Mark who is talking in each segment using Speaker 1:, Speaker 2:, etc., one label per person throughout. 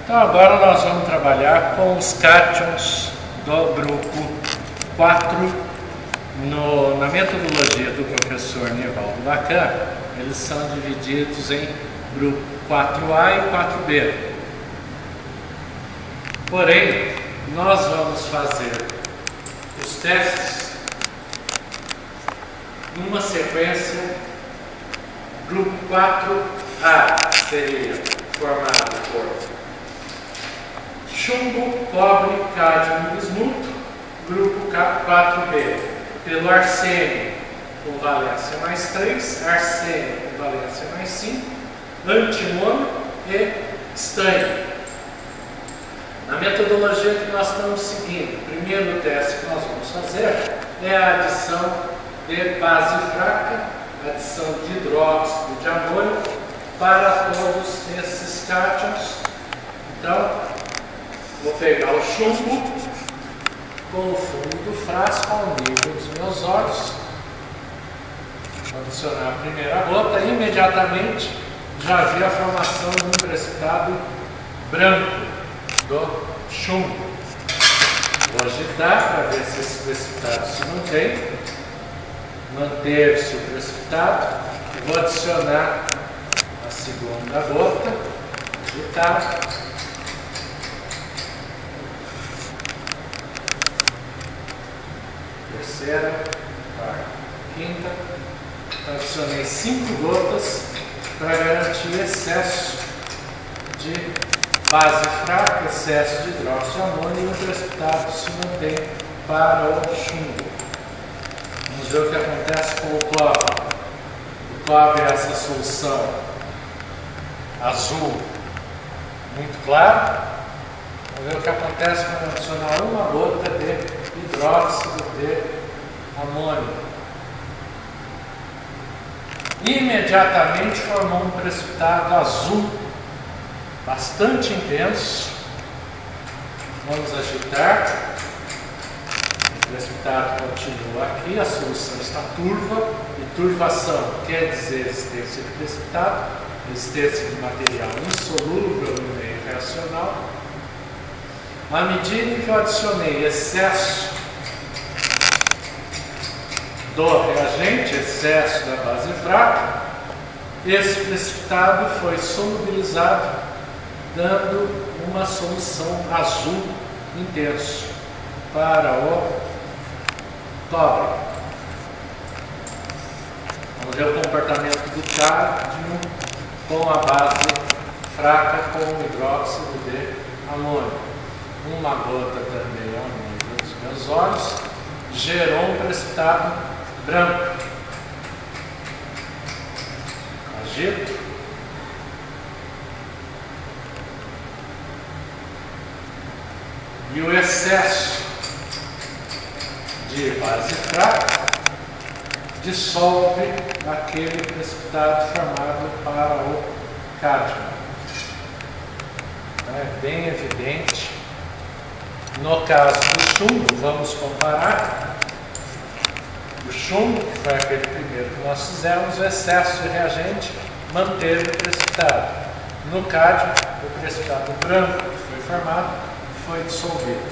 Speaker 1: Então agora nós vamos trabalhar com os cátions do grupo 4 na metodologia do professor Nivaldo Lacan. Eles são divididos em grupo 4A e 4B. Porém, nós vamos fazer os testes numa sequência. Grupo 4A seria formado por chumbo, cobre, cádmio e bismuto. Grupo 4B pelo arsênio com valência mais 3, arsênio com valência mais 5, antimônio e estanho. Na metodologia que nós estamos seguindo, o primeiro teste que nós vamos fazer é a adição de base fraca, adição de hidróxido de amônio para todos esses cátions. Então, vou pegar o chumbo com o fundo do frasco ao nível dos meus olhos, vou adicionar a primeira gota e imediatamente já vi a formação de um precipitado branco do chumbo. Vou agitar para ver se esse precipitado se mantém. Manteve-se o precipitado. Vou adicionar a segunda gota. Agitar. Terceira, quarta, quinta. Adicionei 5 gotas para garantir excesso de base fraca, excesso de hidróxido de amônio, e o precipitado se mantém para o chumbo. Vamos ver o que acontece com o cobre. O cobre é essa solução azul muito clara. Vamos ver o que acontece quando adicionar uma gota de hidróxido de amônio. Imediatamente formou um precipitado azul bastante intenso. Vamos agitar. O precipitado continua aqui, a solução está turva, e turvação quer dizer existência de precipitado, existência de material insolúvel no meio reacional. À medida que eu adicionei excesso do reagente, excesso da base fraca, esse precipitado foi solubilizado, dando uma solução azul intenso para o cobre. Vamos ver o comportamento do cádmio com a base fraca com o hidróxido de amônio. Uma gota também ao nível dos meus olhos gerou um precipitado branco. Agito. E o excesso de base fraca dissolve aquele precipitado formado para o cádmio. Então é bem evidente. No caso do chumbo, vamos comparar. O chumbo, que foi aquele primeiro que nós fizemos, o excesso de reagente manteve o precipitado. No cádmio, o precipitado branco que foi formado foi dissolvido.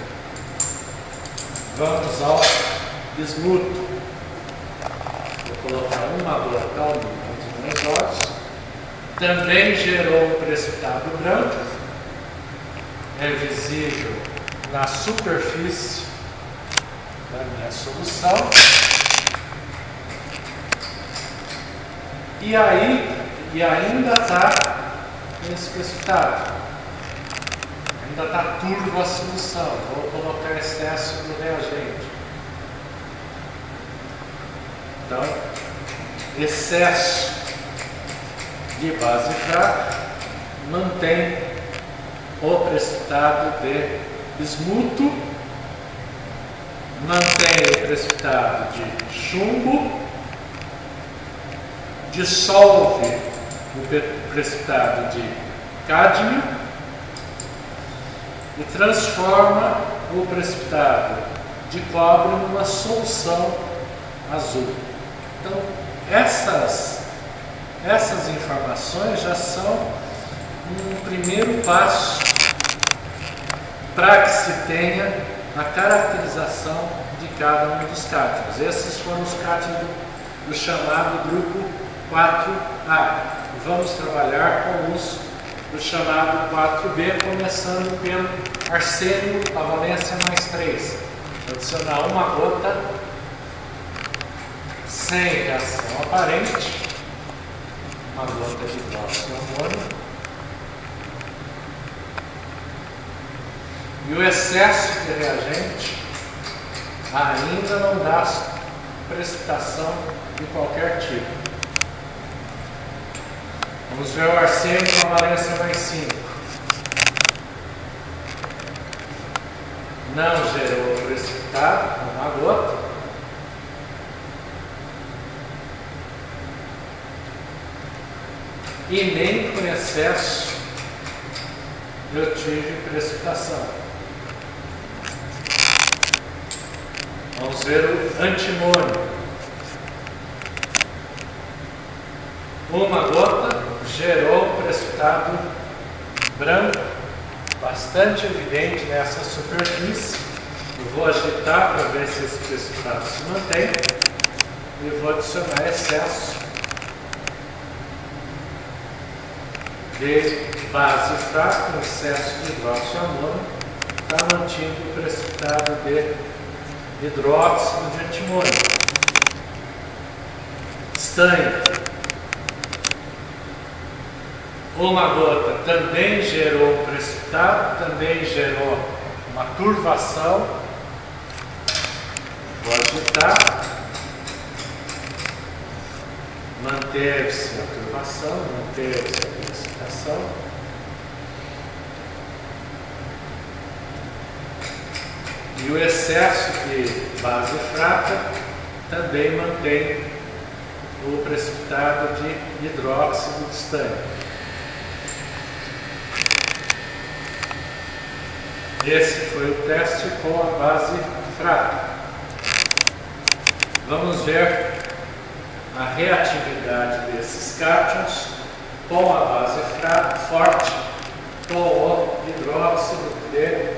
Speaker 1: Vamos ao bismuto. Vou colocar uma gota ao nível dos meus olhos. Também gerou um precipitado branco. É visível na superfície da minha solução. E ainda está esse precipitado. Ainda está turva a solução. Vou colocar excesso do reagente. Então, excesso de base fraca mantém o precipitado de bismuto, mantém o precipitado de chumbo, dissolve o precipitado de cádmio e transforma o precipitado de cobre numa solução azul. Então, essas informações já são um primeiro passo para que se tenha a caracterização de cada um dos cátions. Esses foram os cátions do chamado grupo 4A. Vamos trabalhar com os do chamado 4B, começando pelo arsênio, a valência mais 3. Adicionar uma gota sem reação aparente, uma gota de hidróxido amônio, e o excesso de reagente ainda não dá precipitação de qualquer tipo. Vamos ver o arsênio com a valência mais 5. Não gerou precipitado, uma gota. E nem com excesso eu tive precipitação. Vamos ver o antimônio. Uma gota gerou precipitado branco, bastante evidente nessa superfície. Eu vou agitar para ver se esse precipitado se mantém e vou adicionar excesso de base fraca, excesso de hidróxido amônio, está mantido o precipitado de hidróxido de antimônio. Estanho. Uma gota também gerou um precipitado, também gerou uma turvação. Vou agitar. Manteve-se a turvação, manteve-se a precipitação. E o excesso de base fraca também mantém o precipitado de hidróxido de estanho. Esse foi o teste com a base fraca. Vamos ver a reatividade desses cátions com a base fraca, forte, com o hidróxido de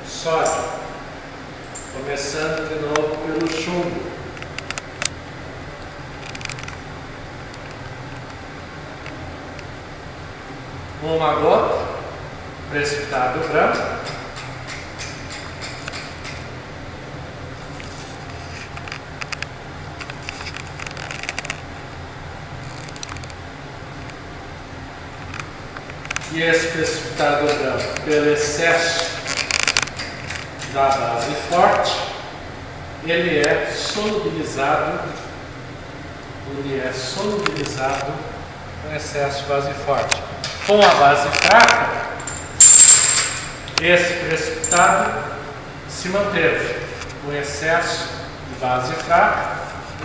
Speaker 1: sódio. Começando de novo pelo chumbo. Uma gota, precipitado branco. E esse precipitado branco, pelo excesso da base forte, ele é solubilizado com excesso de base forte. Com a base fraca, esse precipitado se manteve. Com excesso de base fraca,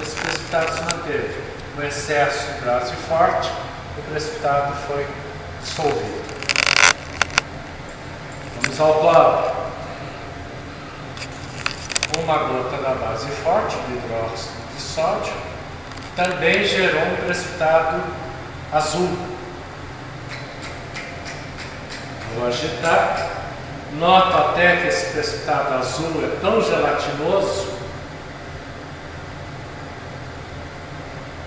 Speaker 1: esse precipitado se manteve. Com excesso de base forte, o precipitado foi dissolvido. Vamos ao plano. Uma gota da base forte, de hidróxido de sódio, também gerou um precipitado azul. Vou agitar. Noto até que esse precipitado azul é tão gelatinoso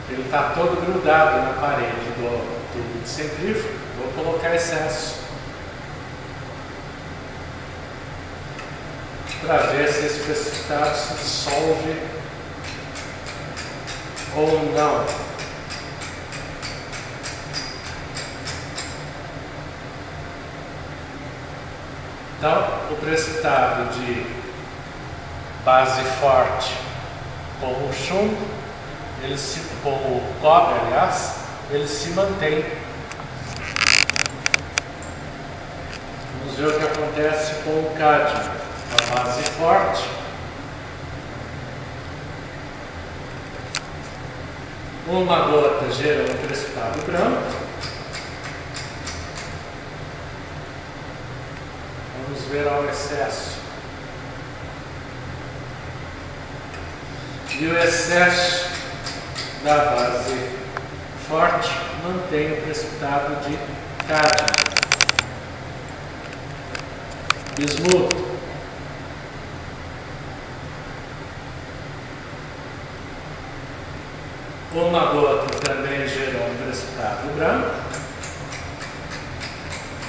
Speaker 1: que ele está todo grudado na parede do tubo de centrífugo. Vou colocar excesso para ver se esse precipitado se dissolve ou não. Então, o precipitado de base forte com o chumbo, com o cobre, aliás, ele se mantém. Vamos ver o que acontece com o cádmio. A base forte, uma gota gera um precipitado branco. Vamos ver ao excesso. E o excesso da base forte mantém o precipitado de cádmio. bismuto. Uma gota também gerou um precipitado branco.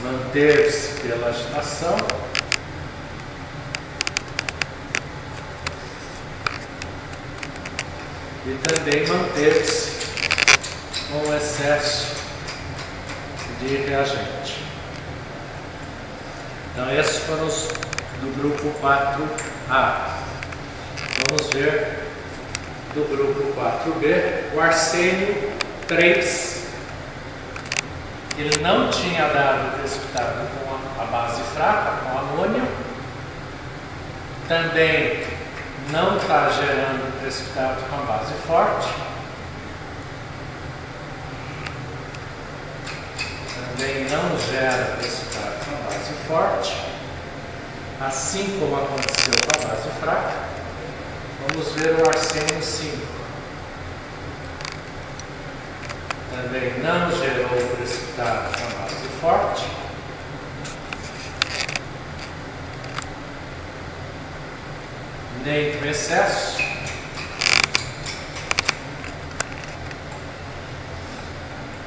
Speaker 1: Manteve-se pela agitação. E também manteve-se com excesso de reagente. Então, esses foram os do grupo 4A. Vamos ver do grupo 4B, o arsênio 3. Ele não tinha dado precipitado com a base fraca, com amônio. Também não está gerando precipitado com a base forte. Também não gera precipitado com a base forte. Assim como aconteceu com a base fraca. Vamos ver o arsênio 5. Também não gerou precipitado com a base forte. Nem com excesso.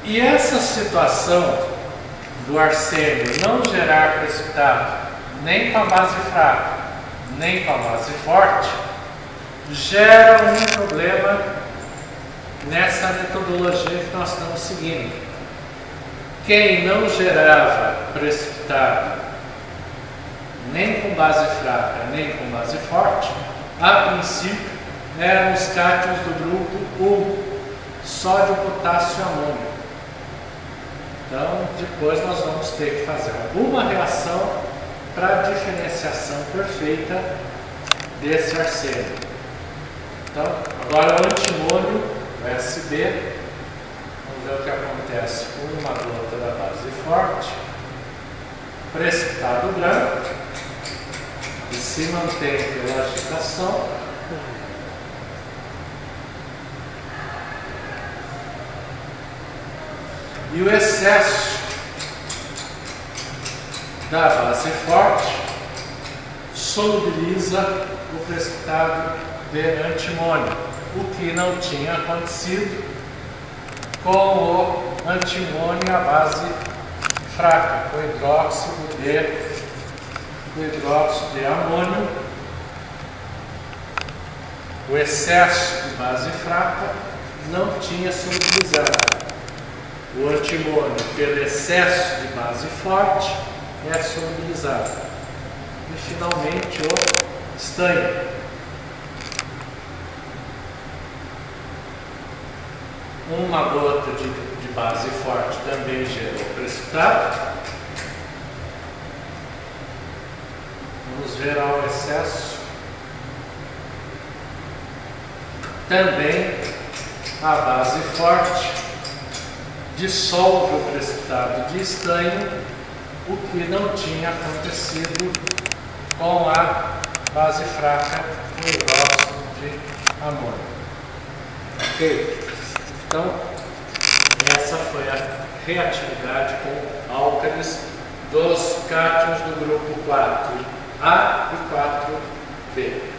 Speaker 1: E essa situação do arsênio não gerar precipitado nem com a base fraca, nem com a base forte, gera um problema nessa metodologia que nós estamos seguindo. Quem não gerava precipitado nem com base fraca, nem com base forte, a princípio eram os cátions do grupo 1, sódio, potássio e amônio. Então, depois nós vamos ter que fazer alguma reação para a diferenciação perfeita desse arsênio. Então, agora o antimônio, o SB, vamos ver o que acontece com uma gota da base forte, precipitado branco, e se mantém pela agitação. E o excesso da base forte solubiliza o precipitado de antimônio, o que não tinha acontecido com o antimônio à base fraca, com hidróxido de amônio. O excesso de base fraca não tinha solubilizado. O antimônio, pelo excesso de base forte, é solubilizado. E finalmente o estânio. Uma gota de base forte também gerou precipitado. Vamos ver ao excesso. Também a base forte dissolve o precipitado de estanho, o que não tinha acontecido com a base fraca com hidróxido de amônio. Ok? Então, essa foi a reatividade com álcalis dos cátions do grupo 4A e 4B.